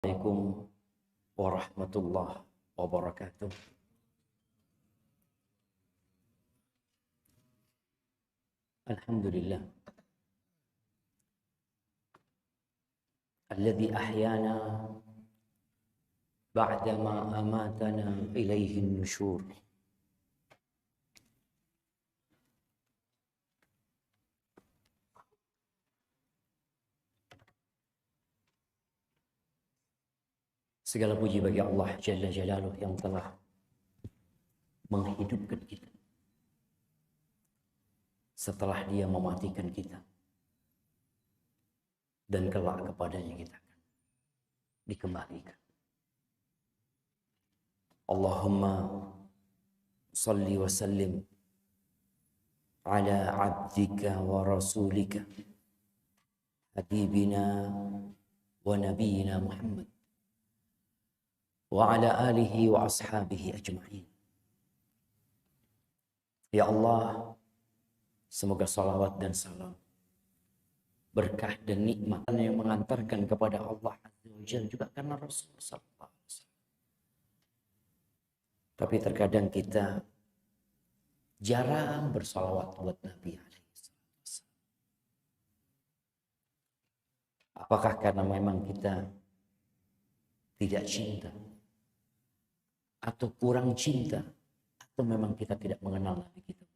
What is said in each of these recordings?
Assalamualaikum warahmatullahi wabarakatuh. Alhamdulillah alladzi ahyana ba'dama amatana ilaihi nusyur. Segala puji bagi Allah Jalla Jalaluh yang telah menghidupkan kita setelah Dia mematikan kita, dan kelak kepadanya kita akan dikembalikan. Allahumma salli wa sallim ala abdika wa rasulika habibina wa nabiyina Muhammad wa ala alihi wa ashabihi ajma'in. Ya Allah, semoga salawat dan salam, berkah dan nikmat yang mengantarkan kepada Allah Azza wa Jalla juga karena Rasulullah sallallahu alaihi wasallam. Tapi terkadang kita jarang bersalawat buat Nabi alaihi wasallam. Apakah karena memang kita tidak cinta, atau kurang cinta, atau memang kita tidak mengenal Nabi kita?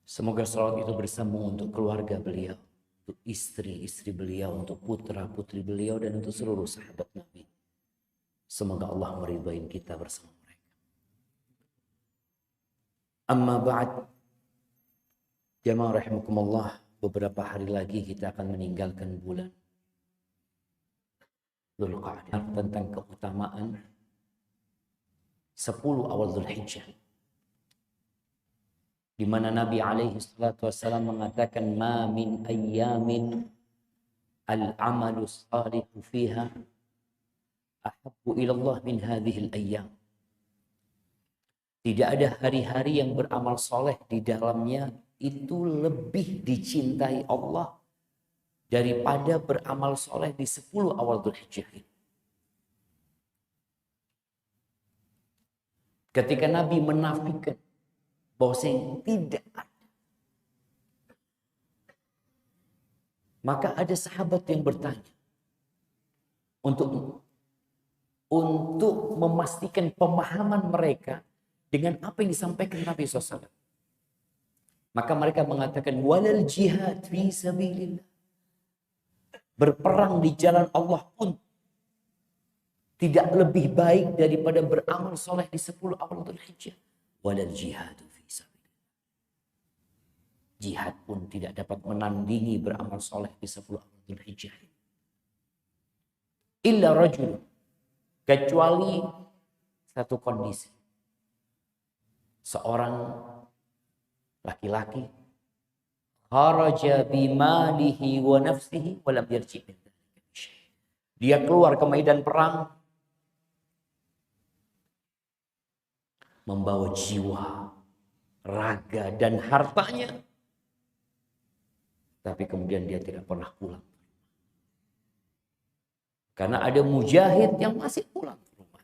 Semoga salawat itu bersambung untuk keluarga beliau, untuk istri-istri beliau, untuk putra-putri beliau, dan untuk seluruh sahabat Nabi. Semoga Allah meridhai kita bersama mereka. Amma ba'd, jamaah rahimakumullah, beberapa hari lagi kita akan meninggalkan bulan Dzulqa'dah, tentang keutamaan 10 awal Dzulhijjah, di mana Nabi alaihi salatu wasallam mengatakan, ma min ayyamin al-amalu salihu fiha ahabbu ila Allah min hadhil ayyam. Tidak ada hari-hari yang beramal soleh di dalamnya itu lebih dicintai Allah daripada beramal soleh di 10 awal Dzulhijjah. Ketika Nabi menafikan bahwasanya tidak ada, maka ada sahabat yang bertanya untuk memastikan pemahaman mereka dengan apa yang disampaikan Nabi SAW. Maka mereka mengatakan, walal jihad fi sabilillah, berperang di jalan Allah pun tidak lebih baik daripada beramal soleh di 10 awal Dzulhijjah. Walal jihad fi sabilillah, jihad pun tidak dapat menandingi beramal soleh di 10 awal Dzulhijjah. Illa rajul, kecuali satu kondisi, seorang laki-laki kharaja bimalihi wa nafsihi wa lam yarji'. Dia keluar ke medan perang membawa jiwa, raga, dan hartanya, tapi kemudian dia tidak pernah pulang. Karena ada mujahid yang masih pulang ke rumah.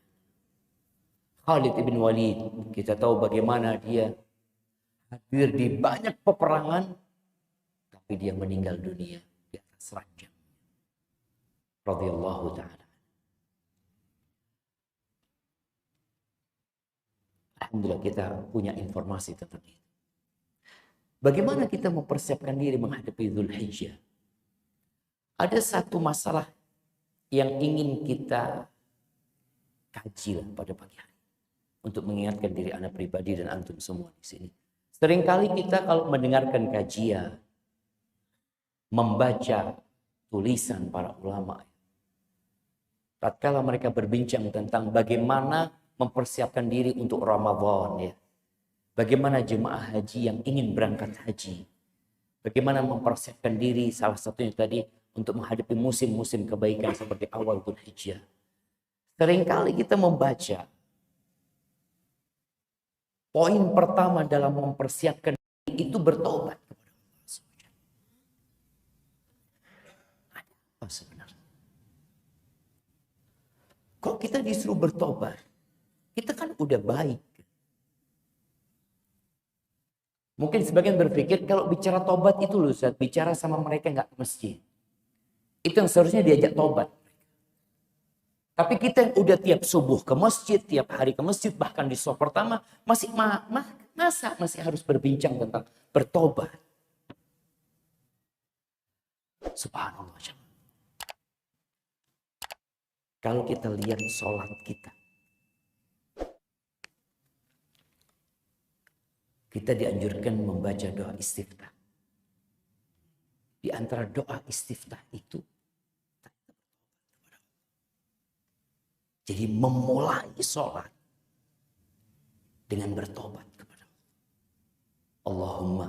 Khalid ibn Walid, kita tahu bagaimana dia hadir di banyak peperangan, tapi dia meninggal dunia di atas ranjang. Radhiyallahu ta'ala. Alhamdulillah kita punya informasi tentang itu. Bagaimana kita mempersiapkan diri menghadapi Dzulhijjah? Ada satu masalah yang ingin kita kaji pada pagi hari, untuk mengingatkan diri anak pribadi dan antum semua di sini. Seringkali kita kalau mendengarkan kajian, membaca tulisan para ulama, tatkala mereka berbincang tentang bagaimana mempersiapkan diri untuk Ramadan, ya, bagaimana jemaah haji yang ingin berangkat haji, bagaimana mempersiapkan diri, salah satunya tadi untuk menghadapi musim-musim kebaikan seperti awal Dzulhijjah. Seringkali kita membaca poin pertama dalam mempersiapkan diri itu bertobat kepada Allah. Ada apa sebenarnya? Kok kita disuruh bertobat? Kita kan udah baik. Mungkin sebagian berpikir kalau bicara tobat itu loh, Ustaz, bicara sama mereka nggak ke masjid. Itu yang seharusnya diajak tobat. Tapi kita yang udah tiap subuh ke masjid, tiap hari ke masjid, bahkan di sholat pertama, masa masih harus berbincang tentang bertobat. Subhanallah. Kalau kita lihat sholat kita dianjurkan membaca doa istiftah. Di antara doa istiftah itu, jadi memulai sholat dengan bertobat kepada Allah. Allahumma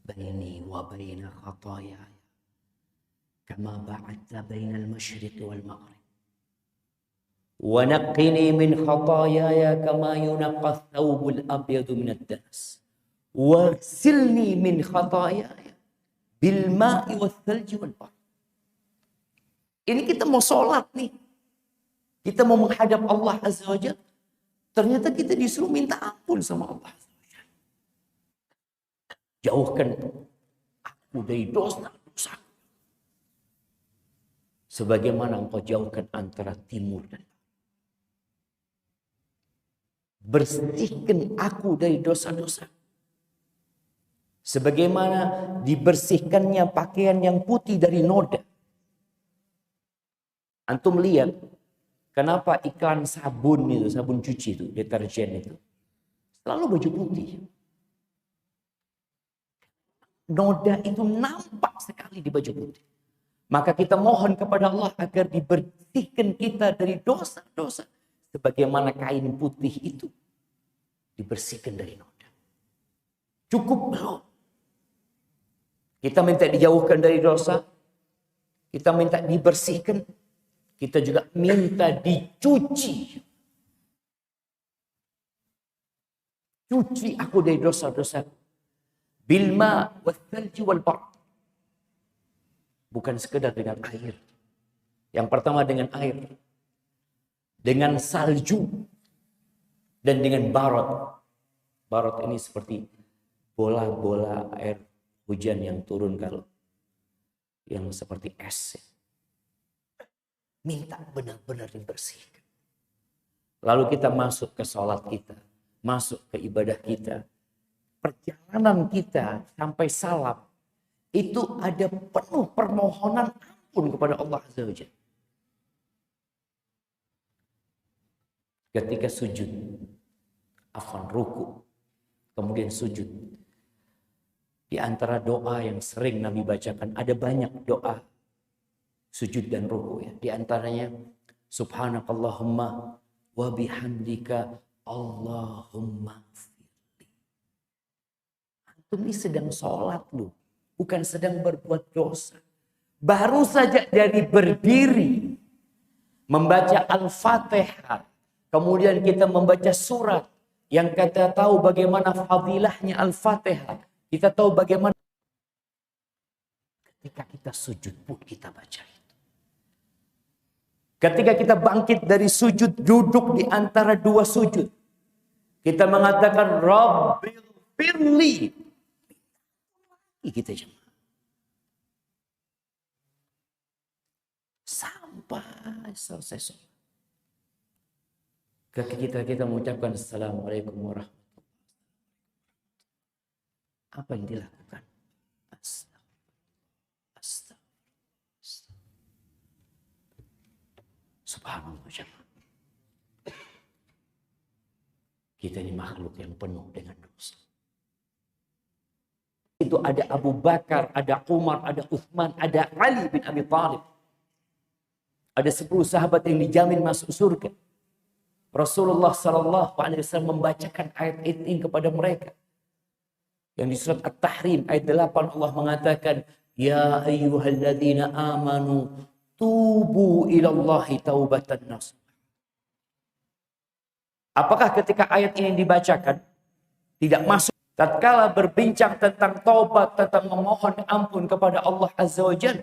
baini wa baina khataya kama ba'adta baina al-masyriq wal maghrib wa naqqini min khataaya kama yunqqa ath-thawbul abyadu min ad-danas waghsilni min khataaya bil ma'i wath-thalji wal barad. Ini kita mau sholat nih. Kita mau menghadap Allah Azza wa Jalla. Ternyata kita disuruh minta ampun sama Allah Azza wa Jalla. Jauhkan aku dari dosa-dosa. Sebagaimana engkau jauhkan antara timur dan barat. Bersihkan aku dari dosa-dosa. Sebagaimana dibersihkannya pakaian yang putih dari noda. Antum lihat kenapa iklan sabun itu, sabun cuci itu, deterjen itu selalu baju putih. Noda itu nampak sekali di baju putih. Maka kita mohon kepada Allah agar dibersihkan kita dari dosa-dosa sebagaimana kain putih itu dibersihkan dari noda. Cukup belum? Kita minta dijauhkan dari dosa, kita minta dibersihkan. Kita juga minta dicuci. Cuci aku dari dosa-dosa. Bilma wath-thalji wal barad. Bukan sekedar dengan air. Yang pertama dengan air. Dengan salju. Dan dengan barad. Barad ini seperti bola-bola air hujan yang turun kalau yang seperti es. Minta benar-benar dibersihkan. Lalu kita masuk ke sholat kita. Masuk ke ibadah kita. Perjalanan kita sampai salam. Itu ada penuh permohonan ampun kepada Allah Azza wa Jalla. Ketika sujud. Ruku. Kemudian sujud. Di antara doa yang sering Nabi bacakan. Ada banyak doa. Sujud dan ruku ya. Di antaranya subhanakallahumma wa bihamdika Allahumma firli. Antum ini sedang sholat loh. Bukan sedang berbuat dosa. Baru saja dari berdiri. Membaca Al-Fatihah. Kemudian kita membaca surat. Yang kita tahu bagaimana fadilahnya Al-Fatihah. Kita tahu bagaimana. Ketika kita sujud pun kita baca itu. Ketika kita bangkit dari sujud, duduk di antara dua sujud. Kita mengatakan, Rabbil firli. Kita jemaah. Sampai selesai sholat. Ketika kita mengucapkan Assalamualaikum warahmatullahi wabarakatuh. Apa yang dilakukan? Subhanallah. Kita ini makhluk yang penuh dengan dosa. Itu ada Abu Bakar, ada Umar, ada Uthman, ada Ali bin Abi Thalib. Ada 10 sahabat yang dijamin masuk surga. Rasulullah SAW membacakan ayat ini kepada mereka. Yang di surat At-Tahrim ayat 8 Allah mengatakan, Ya ayyuhalladzina amanu tubu ilallahi taubatan nasuha. Apakah ketika ayat ini dibacakan tidak masuk tatkala berbincang tentang taubat, tentang memohon ampun kepada Allah Azza wa Jalla?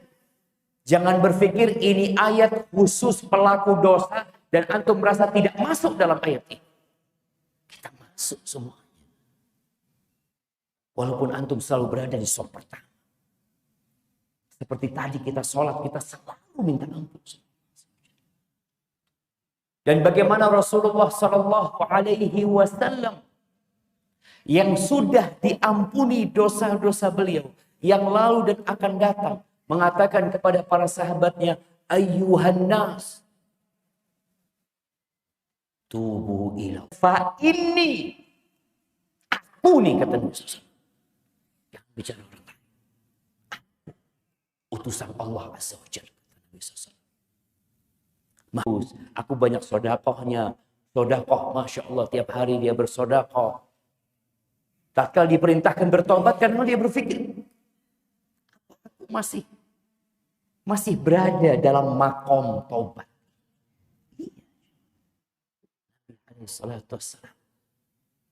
Jangan berpikir ini ayat khusus pelaku dosa dan antum merasa tidak masuk dalam ayat ini. Kita masuk semuanya. Walaupun antum selalu berada di saf pertama. Seperti tadi kita sholat, kita selalu minta ampun. Dan bagaimana Rasulullah Sallallahu Alaihi Wasallam yang sudah diampuni dosa-dosa beliau yang lalu dan akan datang, mengatakan kepada para sahabatnya, ayyuhan nas, tubu ila fa inni, aku nih kata Nabi SAW. Jangan bicara orang lain. Utusan Allah Azza wa Jalla, kata Nabi SAW. Aku banyak sodakohnya. Sodakoh, Masya Allah, tiap hari dia bersodakoh. Tatkala diperintahkan bertobat, karena dia berpikir, aku masih berada dalam makom tobat.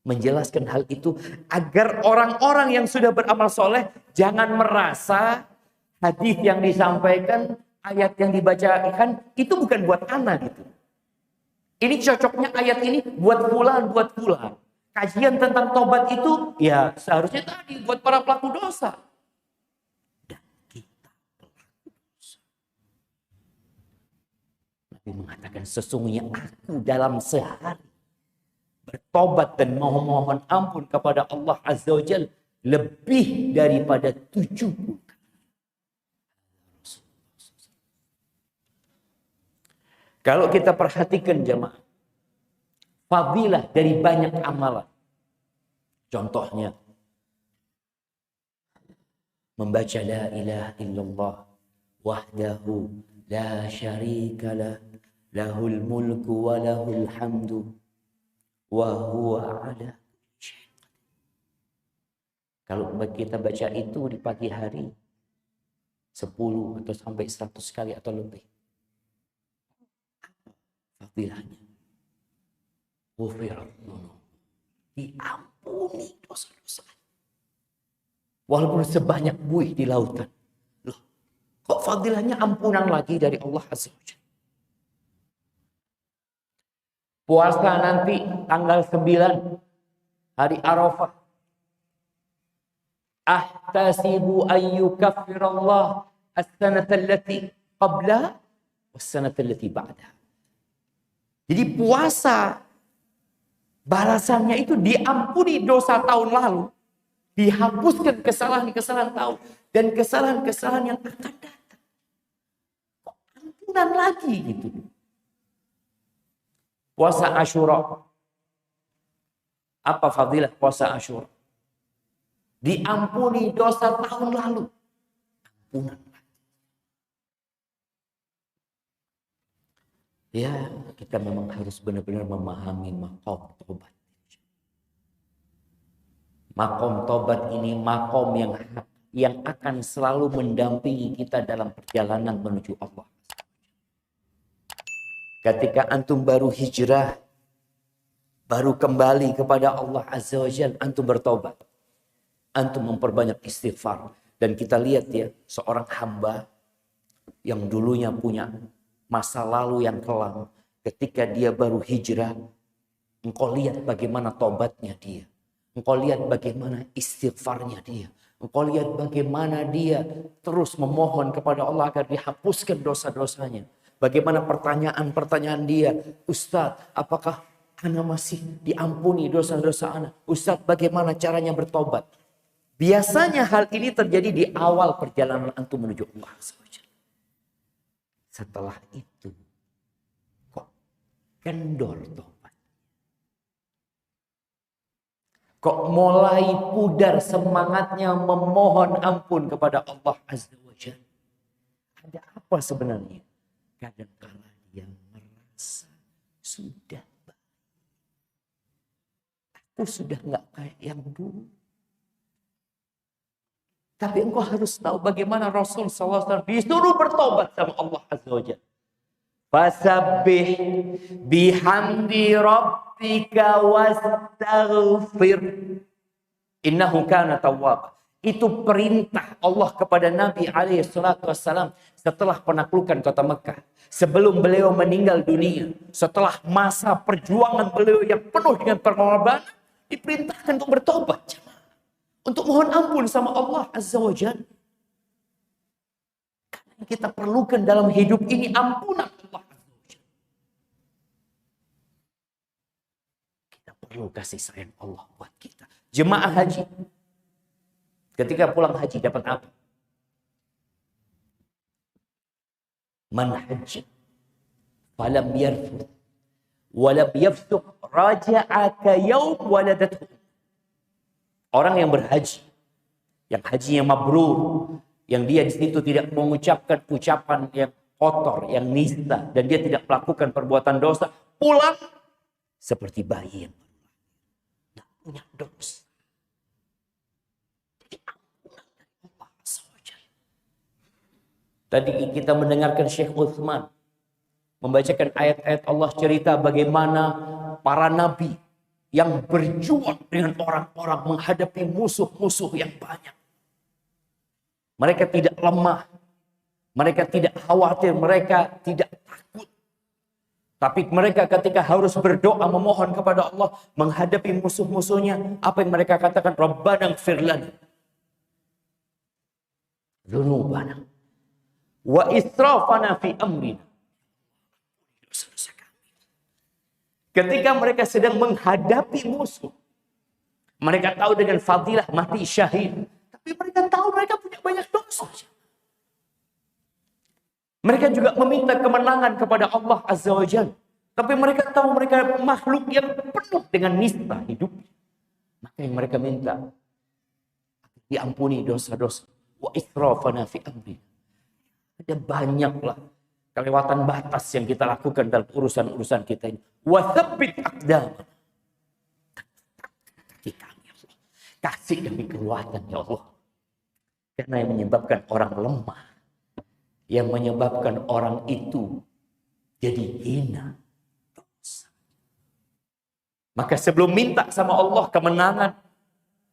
Menjelaskan hal itu agar orang-orang yang sudah beramal soleh jangan merasa hadis yang disampaikan, ayat yang dibacakan itu bukan buat anak gitu. Ini cocoknya ayat ini buat fulan, buat fulan. Kajian tentang tobat itu ya seharusnya tadi buat para pelaku dosa. Dan kita pelaku dosa. Nabi mengatakan sesungguhnya aku dalam sehari bertobat dan mohon ampun kepada Allah Azza wa Jalla lebih daripada 70 kali. Kalau kita perhatikan jemaah, fadilah dari banyak amalan. Contohnya, membaca la ilaha illallah wahdahu la syarikalah lahul mulku wa lahul hamdu wa huwa ala syai'. Kalau kita baca itu di pagi hari 10 atau sampai 100 kali atau lebih. Fadilahnya. Diampuni dosa-dosa. Walaupun sebanyak buih di lautan. Loh, kok fadilahnya ampunan lagi dari Allah Azza wa Jalla? Puasa nanti tanggal 9 hari Arafah. Ahtasibu ayyukaffirallah as-sanata allati qabla was-sanata allati ba'daha. Jadi puasa balasannya itu diampuni dosa tahun lalu, dihapuskan kesalahan-kesalahan tahun dan kesalahan-kesalahan yang akan datang. Kok ampunan lagi gitu. Puasa Asyura. Apa fadilah puasa Asyura? Diampuni dosa tahun lalu. Ampunan. Ya, kita memang harus benar-benar memahami makom tobat. Makom tobat ini makom yang akan selalu mendampingi kita dalam perjalanan menuju Allah. Ketika antum baru hijrah, baru kembali kepada Allah Azza wa Jalla, antum bertobat. Antum memperbanyak istighfar. Dan kita lihat ya, seorang hamba yang dulunya punya masa lalu yang kelam, ketika dia baru hijrah, engkau lihat bagaimana tobatnya dia. Engkau lihat bagaimana istighfarnya dia. Engkau lihat bagaimana dia terus memohon kepada Allah agar dihapuskan dosa-dosanya. Bagaimana pertanyaan-pertanyaan dia, Ustaz, apakah ana masih diampuni dosa-dosa ana? Ustaz, bagaimana caranya bertobat? Biasanya hal ini terjadi di awal perjalanan antum menuju Allah. Setelah itu, kok kendor tobat? Kok mulai pudar semangatnya memohon ampun kepada Allah Azza wa Jalla? Ada apa sebenarnya? Kadang-kala dia merasa sudah baik. Aku sudah nggak kayak yang dulu. Tapi engkau harus tahu bagaimana Rasul SAW disuruh bertobat sama Allah Azza wa Jalla. Fasabbih bihamdi rabbika wastaghfir. Innahu kana tawwab. Itu perintah Allah kepada Nabi SAW setelah penaklukan kota Mekah. Sebelum beliau meninggal dunia. Setelah masa perjuangan beliau yang penuh dengan pengorbanan. Diperintahkan untuk bertobat. Untuk mohon ampun sama Allah Azza wa Jalla. Karena kita perlukan dalam hidup ini ampunan Allah Azza wa Jalla. Kita perlu kasih sayang Allah buat kita. Jemaah haji. Ketika pulang haji dapat apa? Man hajja falam yarfud walam yafsuq raja'a ka yaum waladathu. Orang yang berhaji, yang hajinya mabrur, yang dia di situ tidak mengucapkan ucapan yang kotor, yang nista, dan dia tidak melakukan perbuatan dosa, pulang seperti bayi yang tidak punya dosa. Tadi kita mendengarkan Syekh Utsman membacakan ayat-ayat Allah cerita bagaimana para nabi yang berjuang dengan orang-orang menghadapi musuh-musuh yang banyak. Mereka tidak lemah, mereka tidak khawatir, mereka tidak takut. Tapi mereka ketika harus berdoa memohon kepada Allah menghadapi musuh-musuhnya, apa yang mereka katakan? Rabbana ighfir lana dzunubana wa israfana fi amrina. Ketika mereka sedang menghadapi musuh, mereka tahu dengan fadilah mati syahid, tapi mereka tahu mereka punya banyak dosa. Mereka juga meminta kemenangan kepada Allah Azza wa Jalla, tapi mereka tahu mereka makhluk yang penuh dengan nista hidup. Maka yang mereka minta diampuni dosa-dosa. Wa israfana fi amrina. Ada banyaklah kelewatan batas yang kita lakukan dalam urusan-urusan kita ini. Wa tsabbit aqdamana. Kasih kami kekuatan ya Allah. Karena yang menyebabkan orang lemah, yang menyebabkan orang itu jadi hina, dosa. Maka sebelum minta sama Allah kemenangan,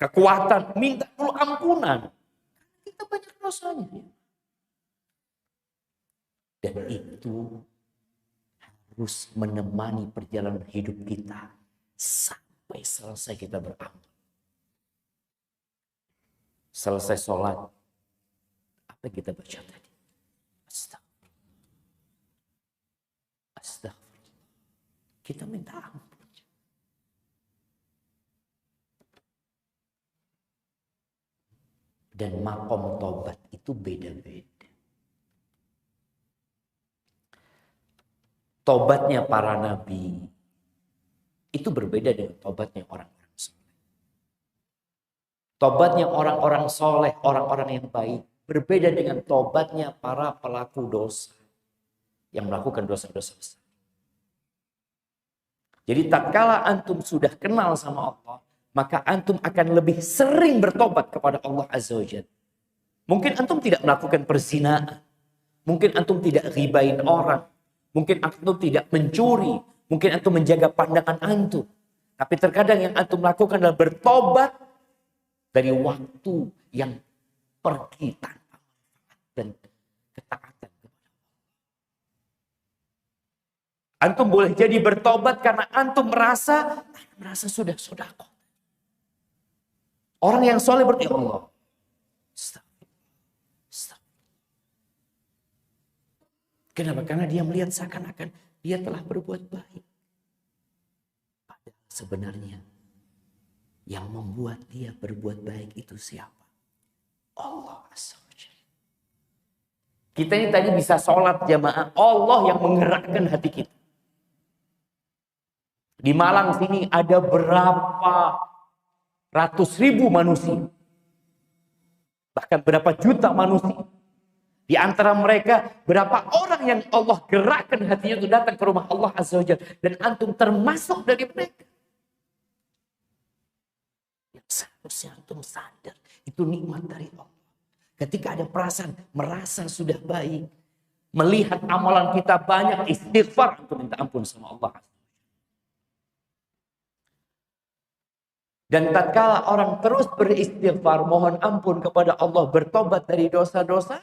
kekuatan, minta dulu ampunan. Kita banyak dosanya. Dan itu harus menemani perjalanan hidup kita sampai selesai kita beramal. Selesai sholat, apa yang kita baca tadi? Astagfirullah. Astagfirullah. Kita minta ampun. Dan makom tobat itu beda-beda. Tobatnya para nabi itu berbeda dengan tobatnya orang-orang soleh. Tobatnya orang-orang soleh, orang-orang yang baik, berbeda dengan tobatnya para pelaku dosa yang melakukan dosa-dosa besar. Jadi tatkala antum sudah kenal sama Allah, maka antum akan lebih sering bertobat kepada Allah Azza wa Jalla. Mungkin antum tidak melakukan perzinaan, mungkin antum tidak ribain orang, mungkin antum tidak mencuri, mungkin antum menjaga pandangan antum. Tapi terkadang yang antum lakukan adalah bertobat dari waktu yang pergi tanpa manfaat dan ketaatan kepada Allah. Antum boleh jadi bertobat karena antum merasa sudah sedekah. Orang yang soleh berarti Allah. Kenapa? Karena dia melihat seakan-akan dia telah berbuat baik. Padahal sebenarnya yang membuat dia berbuat baik itu siapa? Allah Azza wa Jalla. Kita ini tadi bisa sholat jamaah. Allah yang menggerakkan hati kita. Di Malang sini ada berapa ratus ribu manusia. Bahkan berapa juta manusia. Di antara mereka, berapa orang yang Allah gerakkan hatinya untuk datang ke rumah Allah Azza wa Jalla. Dan antum termasuk dari mereka. Yang seharusnya antum sadar, itu nikmat dari Allah. Ketika ada perasaan, merasa sudah baik. Melihat amalan kita banyak, istighfar untuk minta ampun sama Allah. Dan tatkala orang terus beristighfar, mohon ampun kepada Allah, bertobat dari dosa-dosa,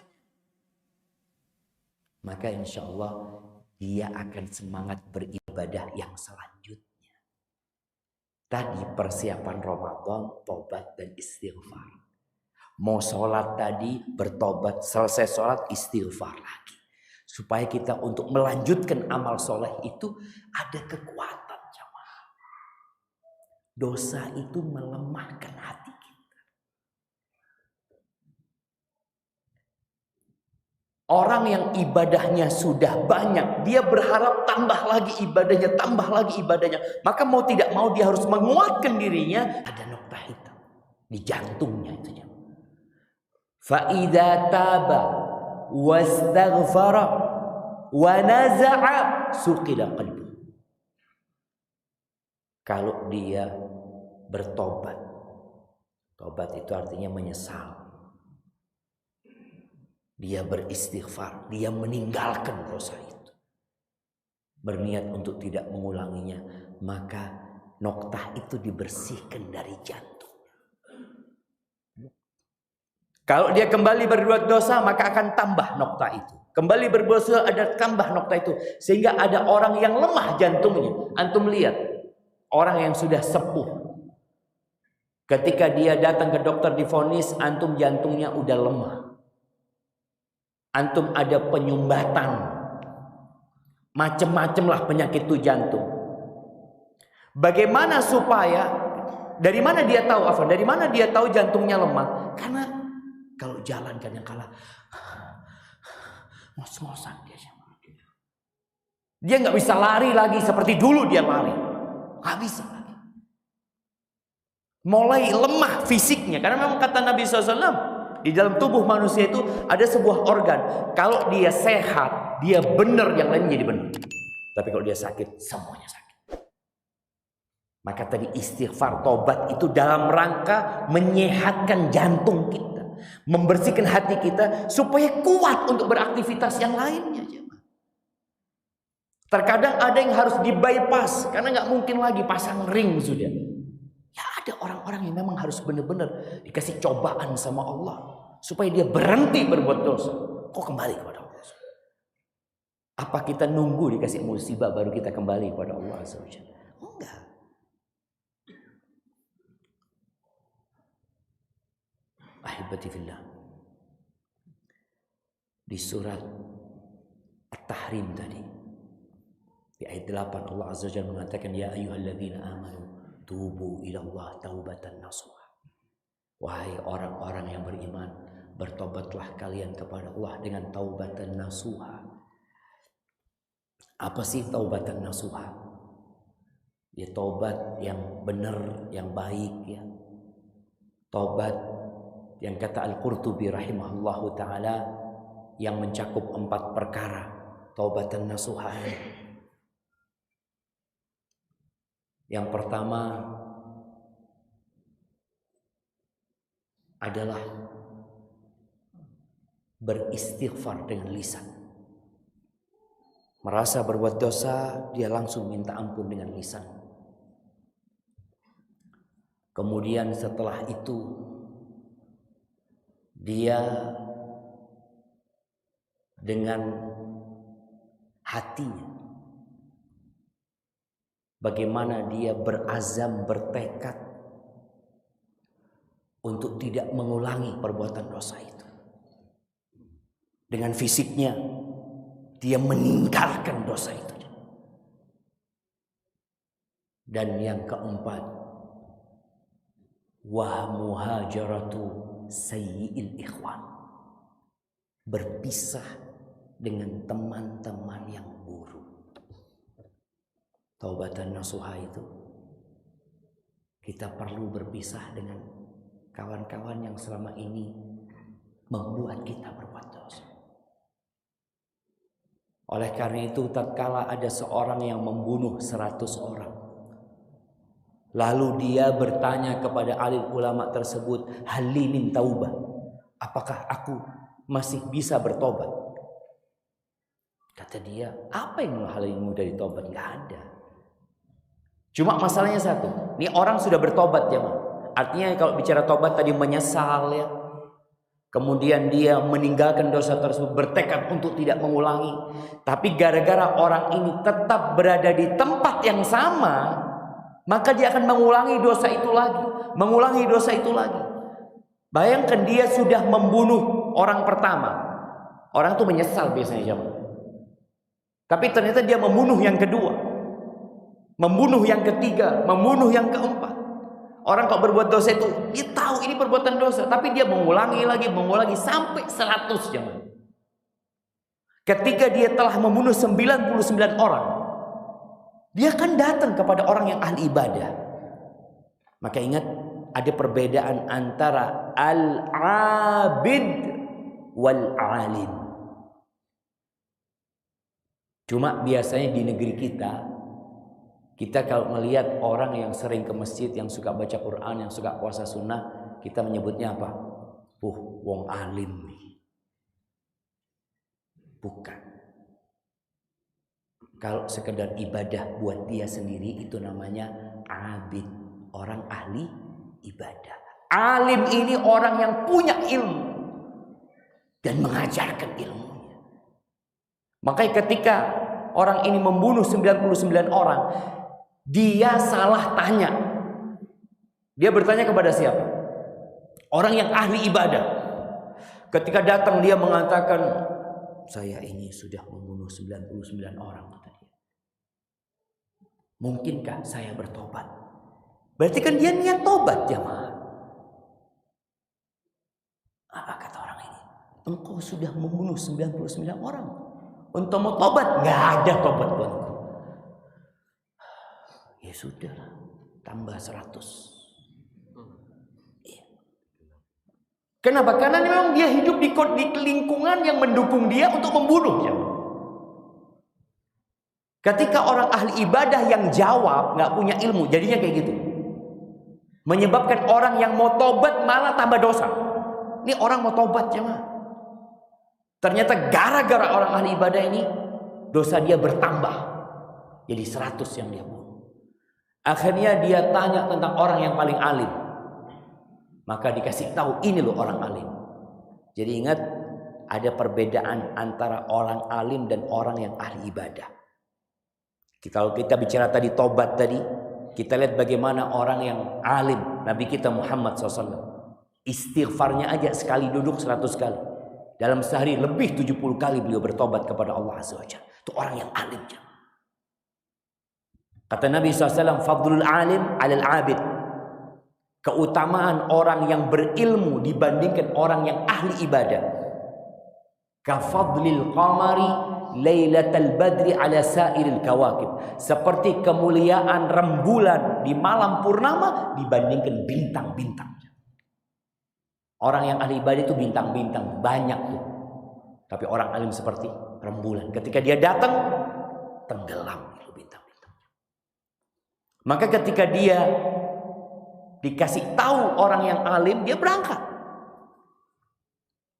maka insya Allah dia akan semangat beribadah yang selanjutnya. Tadi persiapan Ramadan, tobat dan istighfar. Mau sholat tadi, bertobat, selesai sholat, istighfar lagi. Supaya kita untuk melanjutkan amal soleh itu ada kekuatan. Dosa itu melemahkan hati kita. Orang yang ibadahnya sudah banyak, dia berharap tambah lagi ibadahnya. Maka mau tidak mau dia harus menguatkan dirinya. Ada noktah hitam di jantungnya itu. Fa'idha taba wastaghfara wa naza'a suqila qalbu. Kalau dia bertobat, tobat itu artinya menyesal. Dia beristighfar, dia meninggalkan dosa itu. Berniat untuk tidak mengulanginya, maka noktah itu dibersihkan dari jantung. Kalau dia kembali berbuat dosa, maka akan tambah noktah itu. Kembali berbuat dosa ada tambah noktah itu. Sehingga ada orang yang lemah jantungnya. Antum lihat. Orang yang sudah sepuh, ketika dia datang ke dokter divonis antum jantungnya udah lemah, antum ada penyumbatan, macam-macam lah penyakit itu jantung. Bagaimana supaya, dari mana dia tahu Afan? Dari mana dia tahu jantungnya lemah? Karena kalau jalan kadang-kala ngos-ngosan dia nggak bisa lari lagi seperti dulu dia lari. Gak bisa lagi. Mulai lemah fisiknya. Karena memang kata Nabi SAW, di dalam tubuh manusia itu ada sebuah organ. Kalau dia sehat, dia benar, yang lain jadi benar. Tapi kalau dia sakit, semuanya sakit. Maka tadi istighfar, tobat itu dalam rangka menyehatkan jantung kita, membersihkan hati kita supaya kuat untuk beraktivitas yang lainnya. Terkadang ada yang harus di-bypass karena nggak mungkin lagi pasang ring sudah. Ya ada orang-orang yang memang harus benar-benar dikasih cobaan sama Allah supaya dia berhenti berbuat dosa. Kok kembali kepada Allah? Apa kita nunggu dikasih musibah baru kita kembali kepada Allah? Enggak. Ahibati fillah. Di surat At-Tahrim tadi, di ayat 8 Allah Azza wa Jalla mengatakan, ya ayyuhalladzina amanu tubu ilallah taubatan nasuha. Wahai orang-orang yang beriman, bertobatlah kalian kepada Allah dengan taubatan nasuha. Apa sih taubatan nasuha? Ya taubat yang benar, yang baik ya. Taubat yang kata Al-Qurtubi rahimahullahu taala yang mencakup 4 perkara. Taubatan nasuha. Yang pertama adalah beristighfar dengan lisan. Merasa berbuat dosa, dia langsung minta ampun dengan lisan. Kemudian setelah itu dia dengan hatinya, bagaimana dia berazam, bertekad untuk tidak mengulangi perbuatan dosa itu. Dengan fisiknya dia meninggalkan dosa itu. Dan yang keempat, wa muhajaratu sayyi'il ikhwan. Berpisah dengan teman-teman yang buruk. Taubatan nasuha itu kita perlu berpisah dengan kawan-kawan yang selama ini membuat kita berbuat dosa. Oleh karena itu tatkala ada seorang yang membunuh 100 orang, lalu dia bertanya kepada alim ulama tersebut, hali min taubah, apakah aku masih bisa bertobat? Kata dia, apa yang menghalangimu dari tobat? Gak ada. Cuma masalahnya satu, ini orang sudah bertobat jemaah. Artinya kalau bicara tobat tadi menyesal ya. Kemudian dia meninggalkan dosa tersebut, bertekad untuk tidak mengulangi. Tapi gara-gara orang ini tetap berada di tempat yang sama, maka dia akan mengulangi dosa itu lagi, mengulangi dosa itu lagi. Bayangkan dia sudah membunuh orang pertama. Orang itu menyesal biasanya jemaah. Tapi ternyata dia membunuh yang kedua, membunuh yang ketiga, membunuh yang keempat. Orang kalau berbuat dosa itu, dia tahu ini perbuatan dosa, tapi dia mengulangi lagi sampai 100 jemaah. Ketika dia telah membunuh 99 orang, dia akan datang kepada orang yang ahli ibadah. Maka ingat, ada perbedaan antara al-abid wal-alim. Cuma biasanya di negeri kita kalau melihat orang yang sering ke masjid, yang suka baca Quran, yang suka puasa sunnah, kita menyebutnya apa? Wong alim nih. Bukan. Kalau sekedar ibadah buat dia sendiri, itu namanya abid, orang ahli ibadah. Alim ini orang yang punya ilmu dan mengajarkan ilmunya. Makanya ketika orang ini membunuh 99 orang, dia salah tanya. Dia bertanya kepada siapa? Orang yang ahli ibadah. Ketika datang dia mengatakan, saya ini sudah membunuh 99 orang. Mungkinkah saya bertobat? Berarti kan dia niat tobat jemaah. Apa kata orang ini? Engkau sudah membunuh 99 orang. Untuk mau tobat? Nggak ada tobat buatku. Ya sudah, tambah 100. Ya. Kenapa? Karena memang dia hidup di lingkungan yang mendukung dia untuk membunuh. Ya. Ketika orang ahli ibadah yang jawab nggak punya ilmu, jadinya kayak gitu. Menyebabkan orang yang mau tobat malah tambah dosa. Ini orang mau tobat jemaah. Ternyata gara-gara orang ahli ibadah ini, dosa dia bertambah. Jadi 100 yang dia bunuh. Akhirnya dia tanya tentang orang yang paling alim. Maka dikasih tahu, ini loh orang alim. Jadi ingat, ada perbedaan antara orang alim dan orang yang ahli ibadah. Kalau kita bicara tadi tobat tadi, kita lihat bagaimana orang yang alim, Nabi kita Muhammad SAW. Istighfarnya aja sekali duduk 100 kali. Dalam sehari lebih 70 kali beliau bertobat kepada Allah Azza wa Jalla. Itu orang yang alim. Kata Nabi SAW, fadlul alim alal abid. Keutamaan orang yang berilmu dibandingkan orang yang ahli ibadah. Kafadlil qamari lailatal badri ala sairil kawakib. Seperti kemuliaan rembulan di malam purnama dibandingkan bintang-bintang. Orang yang ahli ibadah itu bintang-bintang banyak tuh. Tapi orang alim seperti rembulan. Ketika dia datang, tenggelam itu bintang-bintang. Maka ketika dia dikasih tahu orang yang alim, dia berangkat.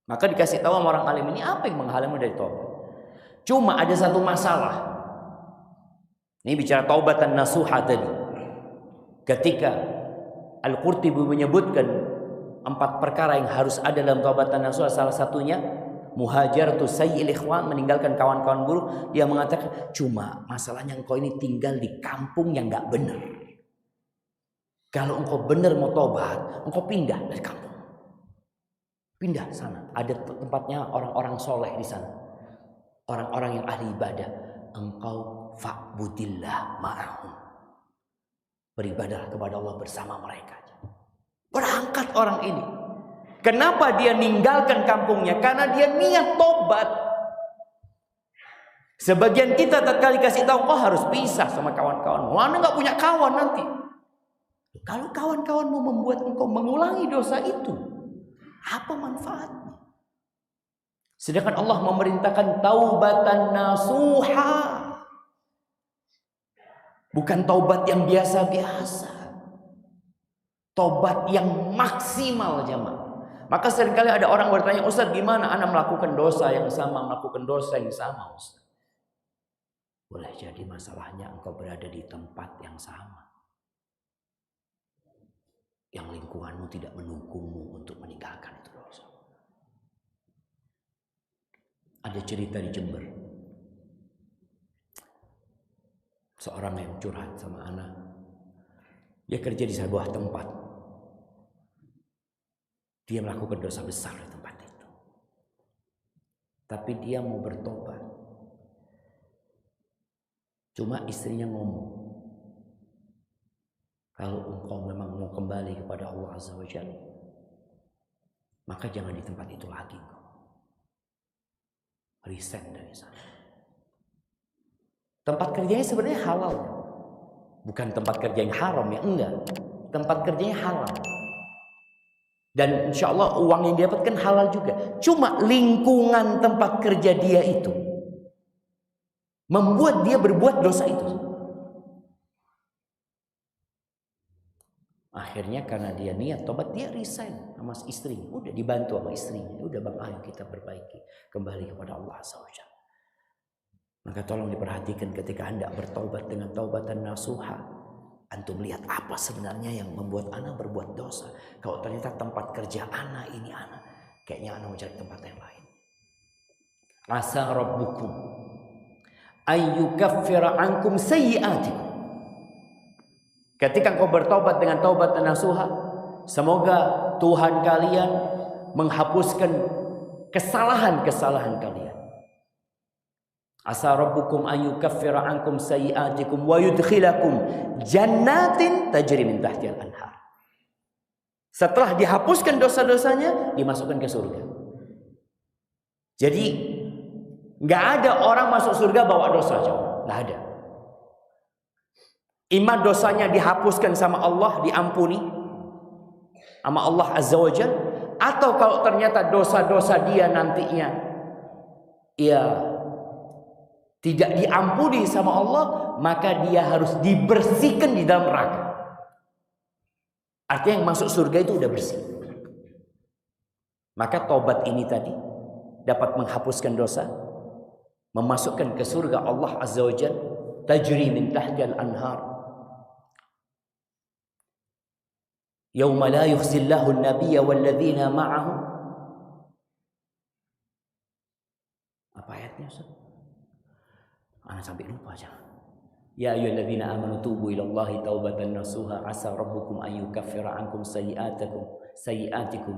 Maka dikasih tahu sama orang alim ini, apa yang menghalangmu dari taubat? Cuma ada satu masalah. Ini bicara taubatan nasuha tadi. Ketika Al-Qurtubi menyebutkan 4 perkara yang harus ada dalam taubatan nasuha, salah satunya muhajaratu sayyil ikhwan, meninggalkan kawan-kawan buruk. Dia mengatakan, cuma masalahnya engkau ini tinggal di kampung yang gak benar. Kalau engkau benar mau tobat, engkau pindah dari kampung. Pindah sana, ada tempatnya orang-orang soleh di sana. Orang-orang yang ahli ibadah. Engkau fa'budillah ma'ahum. Beribadah kepada Allah bersama mereka. Berangkat orang ini. Kenapa dia ninggalkan kampungnya? Karena dia niat tobat. Sebagian kita tatkala dikasih tahu, kau harus pisah sama kawan-kawan. Mana nggak punya kawan nanti. Kalau kawan-kawan mau membuat engkau mengulangi dosa itu, apa manfaatnya? Sedangkan Allah memerintahkan taubatan nasuha. Bukan taubat yang biasa-biasa. Tobat yang maksimal jemaah. Maka seringkali ada orang bertanya, Ustaz gimana anak melakukan dosa yang sama, melakukan dosa yang sama Ustaz? Boleh jadi masalahnya engkau berada di tempat yang sama, yang lingkunganmu tidak mendukungmu untuk meninggalkan itu dosa. Ada cerita di Jember, seorang yang curhat sama anak. Dia kerja di sebuah tempat, dia melakukan dosa besar di tempat itu, tapi dia mau bertobat. Cuma istrinya ngomong, kalau engkau memang mau kembali kepada Allah Azza wa Jalla, maka jangan di tempat itu lagi. Resign dari sana. Tempat kerjanya sebenarnya halal, bukan tempat kerja yang haram ya, enggak. Tempat kerjanya halal. Dan insya Allah uang yang dia dapatkan halal juga. Cuma lingkungan tempat kerja dia itu membuat dia berbuat dosa itu. Akhirnya karena dia niat tobat, dia resign sama istri. Udah dibantu sama istrinya. Udah bang, ayo kita perbaiki, kembali kepada Allah SWT. Maka tolong diperhatikan ketika Anda bertobat dengan taubatan nasuha, antum lihat apa sebenarnya yang membuat anak berbuat dosa. Kalau ternyata tempat kerja anak ini anak, kayaknya anak mau cari tempat yang lain. Asa rabbukum ayyukaffira ankum sayyi'atikum. Ketika kau bertobat dengan taubat nasuha, semoga Tuhan kalian menghapuskan kesalahan-kesalahan kalian. Asa rabbukum ayyukaffira ankum sayyi'atikum wa yudkhilakum jannatin tajri min tahtiha al-anhar. Setelah dihapuskan dosa-dosanya, dimasukkan ke surga. Jadi nggak ada orang masuk surga bawa dosa, nggak ada. Ima dosanya dihapuskan sama Allah, diampuni sama Allah Azza wa Jalla, atau kalau ternyata dosa-dosa dia nantinya tidak diampuni sama Allah, maka dia harus dibersihkan di dalam neraka. Artinya yang masuk surga itu udah bersih. Maka tobat ini tadi dapat menghapuskan dosa, memasukkan ke surga Allah Azza wa Jalla, tajri min tahtiha al-anhar. Yauma la yukhzillahu an-nabiyya walladzina ma'ahu. Apa ayatnya Ustaz? Ana sampai lupa aja. Ya ayyuhalladzina amanu tubu ilallahi taubatan nasuha asa rabbukum an yukaffira ankum sayyi'atikum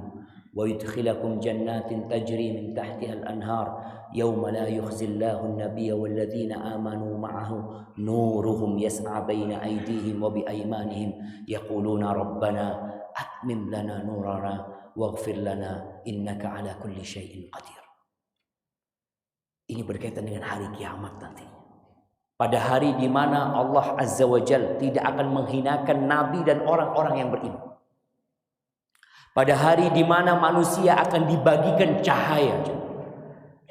wa yudkhilakum jannatin tajri min tahtiha al-anhar yauma la yukhzillahu an-nabiyya walladzina amanu ma'ahu nuruhum yas'a baina aydihim wa bi aymanihim yaquluna rabbana atmim lana nurana waghfir lana innaka ala kulli syai'in qadir. Ini berkaitan dengan hari kiamat nanti. Pada hari di mana Allah Azza wa Jalla tidak akan menghinakan nabi dan orang-orang yang beriman. Pada hari di mana manusia akan dibagikan cahaya.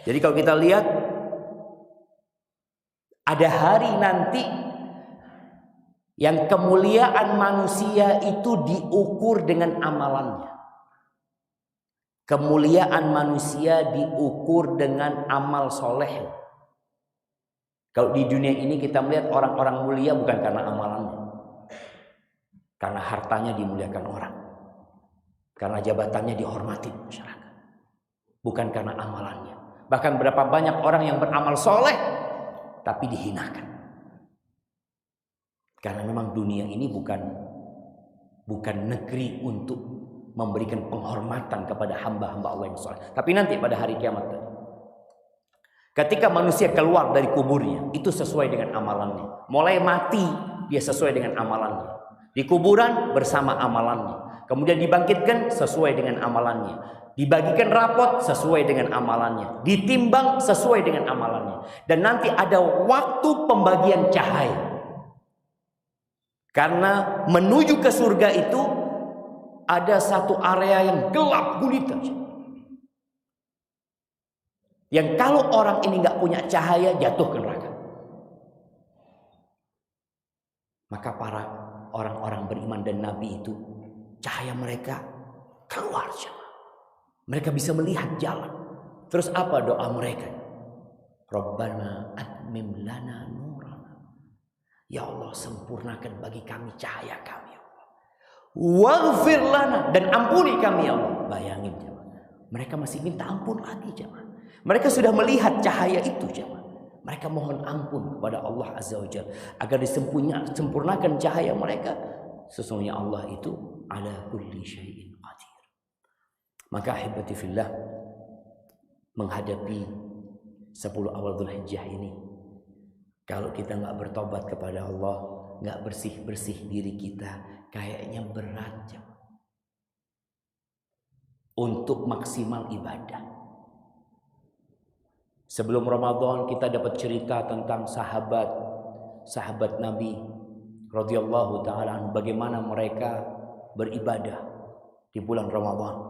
Jadi kalau kita lihat, ada hari nanti yang kemuliaan manusia itu diukur dengan amalannya. Kemuliaan manusia diukur dengan amal soleh. Kalau di dunia ini kita melihat orang-orang mulia bukan karena amalannya, karena hartanya dimuliakan orang, karena jabatannya dihormati masyarakat, bukan karena amalannya. Bahkan berapa banyak orang yang beramal soleh tapi dihinakan, karena memang dunia ini bukan negeri untuk memberikan penghormatan kepada hamba-hamba Allah yang soleh. Tapi nanti pada hari kiamat tadi, ketika manusia keluar dari kuburnya, itu sesuai dengan amalannya. Mulai mati, dia sesuai dengan amalannya. Di kuburan bersama amalannya. Kemudian dibangkitkan sesuai dengan amalannya. Dibagikan rapot sesuai dengan amalannya. Ditimbang sesuai dengan amalannya. Dan nanti ada waktu pembagian cahaya. Karena menuju ke surga itu ada satu area yang gelap gulita. Yang kalau orang ini nggak punya cahaya, jatuh ke neraka. Maka para orang-orang beriman dan nabi itu, cahaya mereka keluar. Mereka bisa melihat jalan. Terus apa doa mereka? Rabbana atmim lana nur. Ya Allah, sempurnakan bagi kami cahaya kami, ya Allah. Waghfir lana, dan ampuni kami, ya Allah. Bayangin jemaah, mereka masih minta ampun lagi jemaah. Mereka sudah melihat cahaya itu jemaah. Mereka mohon ampun kepada Allah Azza wa Jalla agar disempurnakan cahaya mereka. Sesungguhnya Allah itu ala kulli syai'in qadir. Maka ahibati fillah, menghadapi 10 awal Dzulhijjah ini, kalau kita nggak bertobat kepada Allah, nggak bersih-bersih diri kita, kayaknya berat jemaah. Untuk maksimal ibadah. Sebelum Ramadan kita dapat cerita tentang sahabat Nabi radhiyallahu taala anhu, bagaimana mereka beribadah di bulan Ramadan.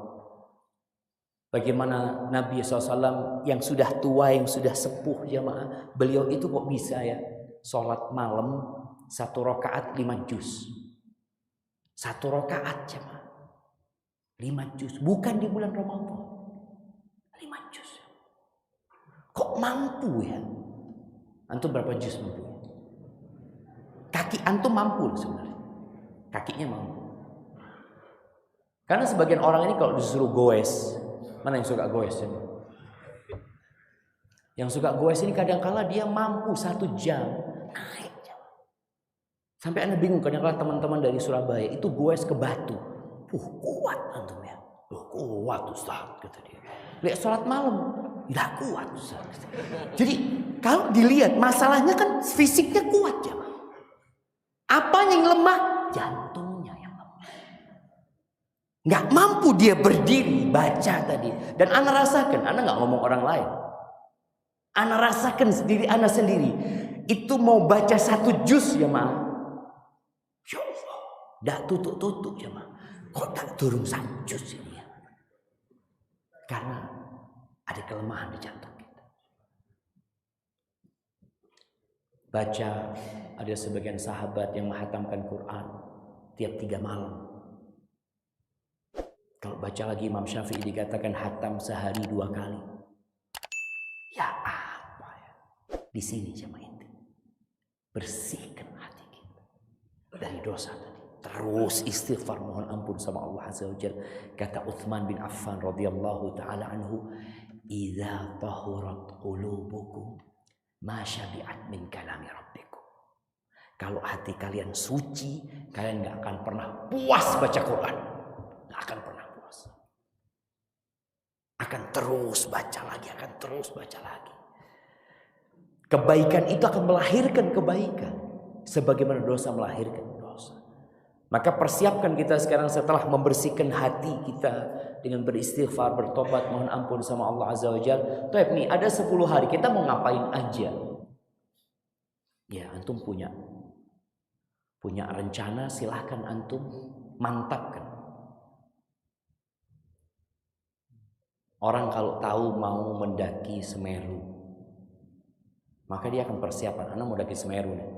Bagaimana Nabi SAW yang sudah tua, yang sudah sepuh jamaah, beliau itu kok bisa ya sholat malam 1 rakaat 5 juz. 1 rakaat jamaah 5 juz, bukan di bulan Ramadan. 5 juz. Kok mampu ya? Antum berapa juz mampu? Kaki antum mampu sebenarnya. Kakinya mampu. Karena sebagian orang ini kalau disuruh goes, mana yang suka goes ya? Yang suka goes ini kadang-kala dia mampu 1 jam naik. Sampai Anda bingung, kadang-kala teman-teman dari Surabaya itu goes ke Batu. Kuat antum ya. Kuat Ustaz kata dia. Lihat sholat malam, tidak kuat Ustaz. Jadi kalau dilihat masalahnya kan fisiknya kuat ya. Apa yang lemah? Jantungnya yang lemah. Nggak mampu dia berdiri baca tadi. Dan Anda rasakan, Anda nggak ngomong orang lain. Anda rasakan sendiri, Anda sendiri. Itu mau baca 1 juz ya ma. Ya Allah, nggak tutup ya ma. Kok tak turun 1 juz ini ya? Karena ada kelemahan di jantung kita. Baca, ada sebagian sahabat yang menghatamkan Quran tiap 3 malam. Kalau baca lagi Imam Syafi'i dikatakan hatam sehari 2 kali. Ya apa ya? Di sini jemaah inti. Bersihkan hati kita dari dosa tadi. Terus istighfar, mohon ampun sama Allah Azza wa Jalla. Kata Utsman bin Affan radhiyallahu taala anhu, "Idza tahurat qulubukum ma syabi'at min kalami rabbikum." Kalau hati kalian suci, kalian enggak akan pernah puas baca Quran. Enggak akan pernah puas. Akan terus baca lagi, akan terus baca lagi. Kebaikan itu akan melahirkan kebaikan sebagaimana dosa melahirkan dosa. Maka persiapkan kita sekarang setelah membersihkan hati kita dengan beristighfar, bertobat, mohon ampun sama Allah Azza wa Jalla. Toib nih, ada 10 hari kita mau ngapain aja. Ya, antum punya rencana, silahkan antum mantapkan. Orang kalau tahu mau mendaki Semeru, maka dia akan persiapan. Anda mau mendaki Semeru nih.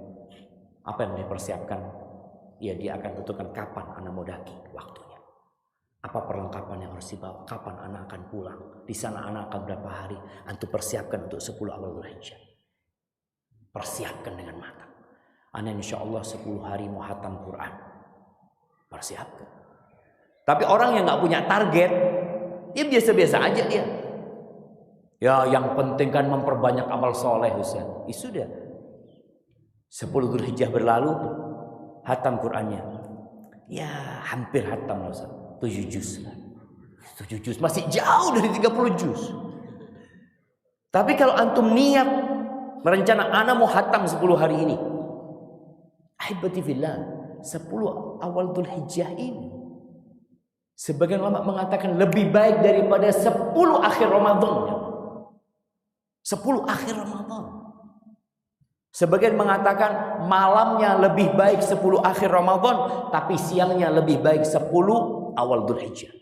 Apa yang dia persiapkan? Ya, dia akan tentukan kapan Anda mau daki, waktunya. Apa perlengkapan yang harus dibawa, kapan Anda akan pulang, di sana Anda akan berapa hari. Antum persiapkan untuk 10 awal Dzulhijjah. Persiapkan dengan matang. Anda insya Allah 10 hari mau hatam Quran. Persiapkan. Tapi orang yang nggak punya target, dia biasa-biasa aja dia. Ya, yang penting kan memperbanyak amal soleh Ustaz. Ya sudah. 10 Dzulhijjah berlalu, hatam Qurannya. Ya, hampir hatam Ustaz. 7 juz. 7 juz masih jauh dari 30 juz. Tapi kalau antum niat merencana ana mau hatam 10 hari ini. Ahibati fillah, 10 awal Dzulhijjah ini sebagian ulama mengatakan lebih baik daripada 10 akhir Ramadan. 10 akhir Ramadan. Sebagian mengatakan malamnya lebih baik 10 akhir Ramadan, tapi siangnya lebih baik 10 awal Dzulhijjah.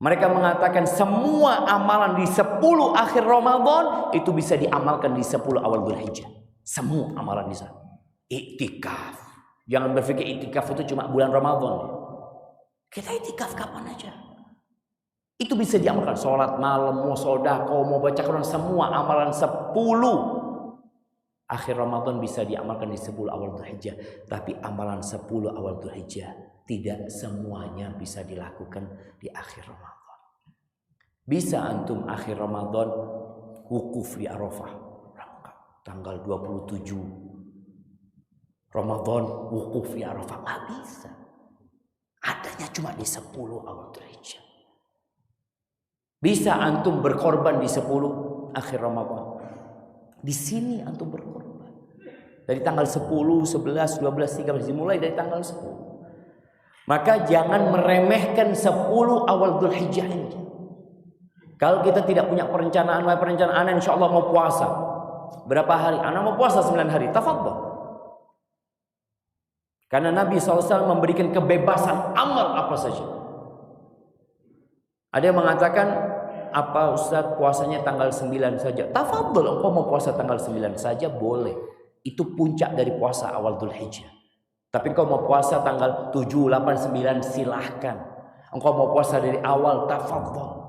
Mereka mengatakan semua amalan di 10 akhir Ramadan itu bisa diamalkan di 10 awal Dzulhijjah. Semua amalan di sana. Iktikaf. Jangan berpikir iktikaf itu cuma bulan Ramadan. Kita iktikaf kapan aja. Itu bisa diamalkan. Sholat malam, mau sedekah, mau baca Quran, semua amalan 10 Akhir Ramadan bisa diamalkan di 10 awal Dzulhijjah, tapi amalan 10 awal Dzulhijjah tidak semuanya bisa dilakukan di akhir Ramadan. Bisa antum akhir Ramadan wukuf di Arafah, tanggal 27 Ramadan wukuf di Arafah, nggak bisa. Adanya cuma di 10 awal Dzulhijjah. Bisa antum berkorban di 10 akhir Ramadan. Di sini antum berkorban. Dari tanggal 10, 11, 12, 13 dimulai dari tanggal 10. Maka jangan meremehkan 10 awal Dzulhijjah ini. Kalau kita tidak punya perencanaan insya Allah mau puasa. Berapa hari? Ana mau puasa 9 hari. Tafadhol. Karena Nabi SAW memberikan kebebasan amal apa saja. Ada yang mengatakan, apa Ustaz puasanya tanggal 9 saja? Tafadhol, engkau mau puasa tanggal 9 saja boleh. Itu puncak dari puasa awal Dzulhijjah. Tapi engkau mau puasa tanggal 7, 8, 9 silahkan. Engkau mau puasa dari awal, tafadhol.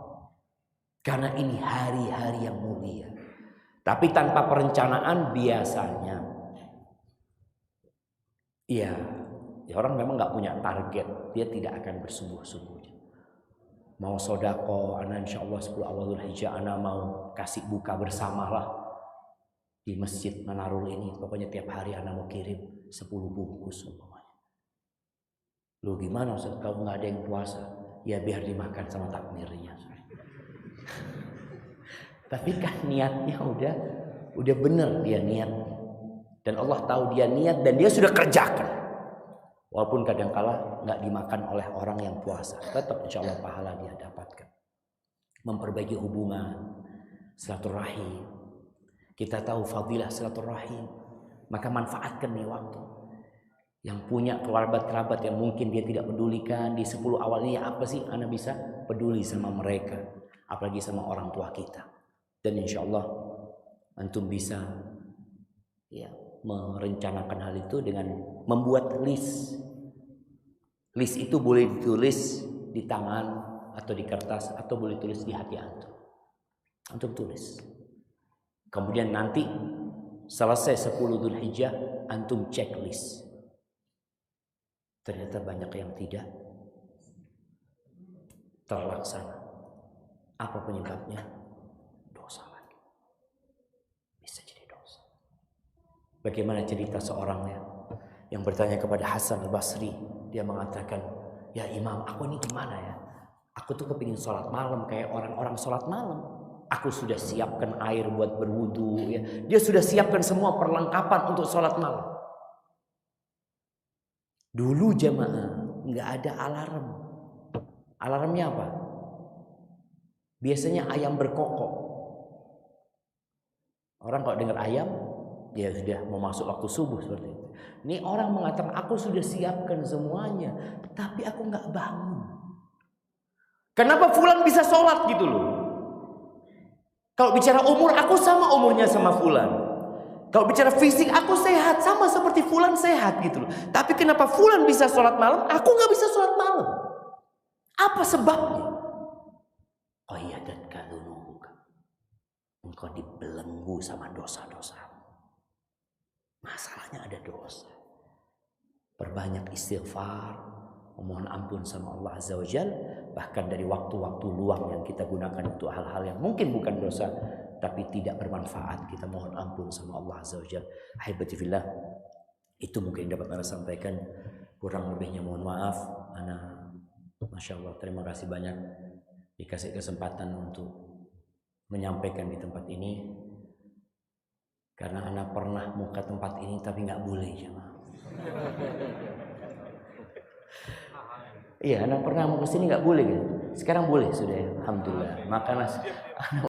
Karena ini hari-hari yang mulia. Tapi tanpa perencanaan biasanya. Iya, orang memang nggak punya target. Dia tidak akan bersungguh-sungguh. Mau sodako, ana insya Allah 10 awal Dzulhijjah, ana mau kasih buka bersamalah di masjid Manarul ini. Pokoknya tiap hari ana mau kirim 10 bungkus umpamanya. Lu gimana Ustaz, kalau nggak ada yang puasa? Ya biar dimakan sama takmirnya. Tapi kan niatnya udah bener dia niat. Dan Allah tahu dia niat dan dia sudah kerjakan. Walaupun kadangkala nggak dimakan oleh orang yang puasa, tetap insya Allah pahala dia dapatkan. Memperbaiki hubungan, silaturahim. Kita tahu fadilah silaturahim, maka manfaatkan nih waktu. Yang punya kerabat-kerabat yang mungkin dia tidak pedulikan di 10 awal ini, apa sih Anda bisa peduli sama mereka, apalagi sama orang tua kita. Dan insya Allah antum bisa ya merencanakan hal itu dengan membuat list. List itu boleh ditulis di tangan atau di kertas atau boleh tulis di hati antum. Antum tulis. Kemudian nanti selesai 10 Dzulhijjah antum checklist. Ternyata banyak yang tidak terlaksana. Apa penyebabnya? Dosa lagi. Bisa jadi dosa. Bagaimana cerita seorang yang bertanya kepada Hasan al-Basri. Dia mengatakan, ya Imam, aku ini gimana ya? Aku tuh kepingin sholat malam kayak orang-orang sholat malam. Aku sudah siapkan air buat berwudu. Ya. Dia sudah siapkan semua perlengkapan untuk sholat malam. Dulu jemaah nggak ada alarm. Alarmnya apa? Biasanya ayam berkokok. Orang kalau dengar ayam, dia sudah mau masuk waktu subuh seperti itu. Ini orang mengatakan aku sudah siapkan semuanya, tapi aku nggak bangun. Kenapa fulan bisa sholat gitu loh? Kalau bicara umur, aku sama umurnya sama fulan. Kalau bicara fisik, aku sehat sama seperti fulan sehat gitu loh. Tapi kenapa fulan bisa sholat malam, aku nggak bisa sholat malam? Apa sebabnya? Oh iya, dan kalau engkau dibelenggu sama dosa-dosa. Masalahnya ada dosa. Perbanyak istighfar, memohon ampun sama Allah Azza wa Jalla, bahkan dari waktu-waktu luang yang kita gunakan untuk hal-hal yang mungkin bukan dosa tapi tidak bermanfaat, kita mohon ampun sama Allah Azza wa Jalla. Ahibati fillah, itu mungkin dapat Anda sampaikan. Kurang lebihnya mohon maaf. Ana Masya Allah, terima kasih banyak dikasih kesempatan untuk menyampaikan di tempat ini. Karena anak pernah mau ke tempat ini tapi nggak boleh jemaah. Iya, anak pernah mau ke sini nggak boleh gitu. Sekarang boleh sudah, alhamdulillah. Maka